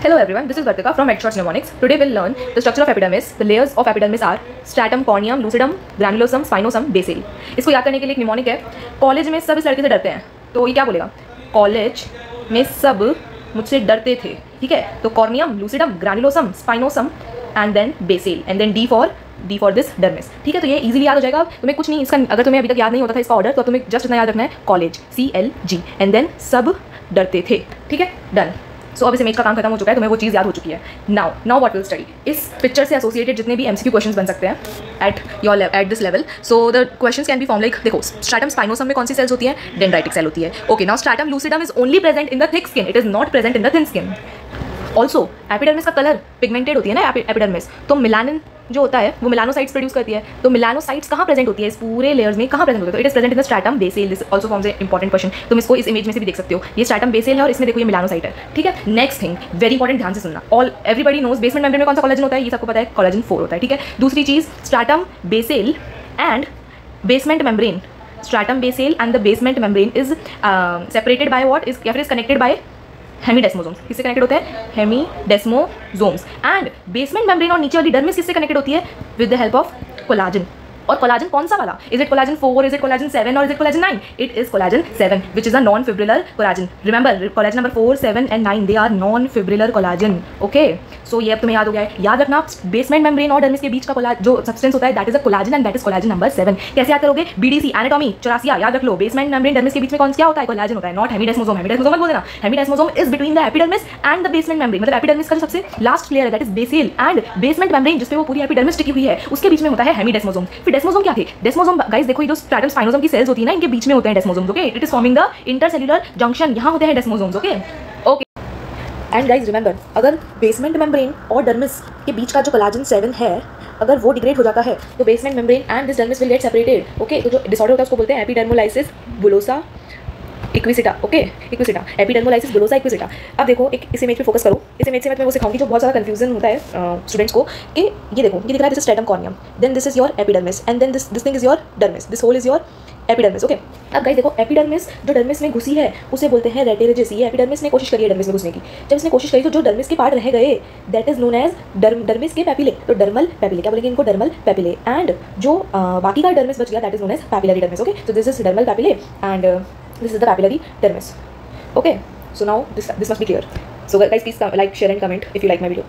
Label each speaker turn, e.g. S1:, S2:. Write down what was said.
S1: Hello everyone, this is Vartika from MedShots Mnemonics. Today we'll learn the structure of epidermis. The layers of epidermis are stratum, corneum, lucidum, granulosum, spinosum, basal. इसको याद करने के लिए एक mnemonic है. College में सब इस लड़के से डरते हैं, तो ये क्या बोलेगा? कॉलेज में सब मुझसे डरते थे. ठीक है, तो corneum, lucidum, granulosum, spinosum and then basale and then D for this dermis. ठीक है, तो ये इजीली याद हो जाएगा. तुम्हें कुछ नहीं, इसका अगर तुम्हें अभी तक याद नहीं होता था इसका ऑर्डर, तो तुम्हें जस्ट इतना याद रखना है, कॉलेज CLG एंड देन सब डरते थे. ठीक है, डन. सो अब इस इमेज का काम खत्म हो चुका है, तुम्हें वो चीज़ याद हो चुकी है. Now what will study. इस पिक्चर से एसोसिएटेड जितने भी MCQ क्वेश्चंस बन सकते हैं at this level. So the questions can be form like, देखो स्ट्रैटम स्पाइनोसम में कौन सी सेल्स होती है? डेंड्राइटिक सेल होती है. Okay, now stratum lucidum is only present in the thick skin, it is not present in the thin skin. Also epidermis का colour pigmented होती है ना एपिडर्मिस, तो मिलानिन जो होता है वो मिलानोसाइट्स प्रोड्यूस करती है. तो मिलानोसाइट्स कहाँ प्रेजेंट होती है? इस पूरे लेयर्स में कहाँ प्रेजेंट होती है? तो it is present in the stratum Bessel. This also forms a important question. तुम इसको इस इमेज में से भी देख सकते हो. ये स्ट्रैटम बेसेल है और इसमें देखो ये मिलानोसाइट है. ठीक है, नेक्स्ट थिंग वेरी इंपॉर्टेंट, ध्यान से सुनना. All everybody knows basement membrane में कौन सा कोलेजन होता है? ये सबको पता है, कोलेजन 4 होता है. ठीक है, दूसरी चीज stratum Bessel and basement membrane. Stratum Bessel and the basement membrane is separated by what is, या फिर इज कनेक्टेड बाय हेमीडेस्मोसोम्स. किससे कनेक्टेड होते हैं? हेमीडेस्मोसोम्स. एंड बेसमेंट मेम्ब्रेन और नीचे वाली डर्मिस किससे कनेक्टेड होती है? With the help of collagen. और कोलाजन कौन सा वाला? Is it collagen 4, is it collagen 7 और is it collagen 9? It is collagen 7 which is a non fibrillar collagen. Remember, collagen number 4, 7 and 9 they are non fibrillar collagen. Okay, so ये अब तुम्हें याद हो गया है. याद रखना, बेसमेंट मेम्ब्रेन और डर्मिस के बीच का जो सब्सटेंस होता है that is a collagen and that is collagen number 7. कैसे याद करोगे? BDC एनाटॉमी 84 याद रख लो. बेसमेंट मेम्ब्रेन डर्मिस के बीच में कौन क्या होता है? कोलाजन होता है, नॉट हेमीडेस्मोसोम. हेमीडेस्मोसोम मत बोल देना. Hemidesmosome is between the epidermis and the basement membrane. मतलब एपिडर्मिस का जो सबसे लास्ट लेयर है that is basal and basement membrane जिस पे वो पूरी एपिडर्मिस टिकी हुई है उसके बीच में होता है हेमीडेस्मोसोम. फिर डेस्मोसोम क्या थे? डेस्मोसोम गाइस देखो, ये जो स्ट्रैटम स्पाइनोसम की सेल्स होती है ना, इनके बीच में होते हैं desmosomes. Okay, it is forming the intercellular junction. यहाँ होते हैं desmosomes. Okay okay. And guys remember, अगर बेसमेंट मेम्ब्रेन और डर्मिस के बीच का जो कोलाजन 7 है अगर वो डिग्रेड हो जाता है तो basement membrane and this dermis will get separated. Okay, तो जो डिसऑर्डर होता है उसको बोलते हैं एपिडर्मोलाइसिस बुलोसा इक्विसिटा. ओके, इक्विसिटा, एपिडर्मोलाइसिस बुलोसा इक्विसिटा. अब देखो एक इस इमेज पे फोकस करो. इस इमेज से मैं तुम्हें वो सिखाऊंगी जो बहुत ज़्यादा कंफ्यूजन होता है स्टूडेंट्स को, कि ये देखो ये दिख रहा है this is stratum corneum, then this is your epidermis and then this thing is your dermis. This whole is your epidermis. Okay, अब गाइस देखो एपिडर्मिस जो डर्मिस में घुसी है उसे बोलते हैं रेटिनोजेसी. ये एपिडर्मिस ने कोशिश करी है डर्मिस में घुसने की. जब इसने कोशिश करी तो जो डर्मिस के पार्ट रह गए that is known as dermis के पैपिले. तो डर्मल पैपिले, क्या बोलेंगे इनको? Dermal papillae. एंड जो बाकी का डर्मिस बच गया that is known as papillary dermis. Okay, so this is dermal papillae and this is the papillary dermis. Okay, so now this must be clear. So guys, please like, share and comment if you like my video.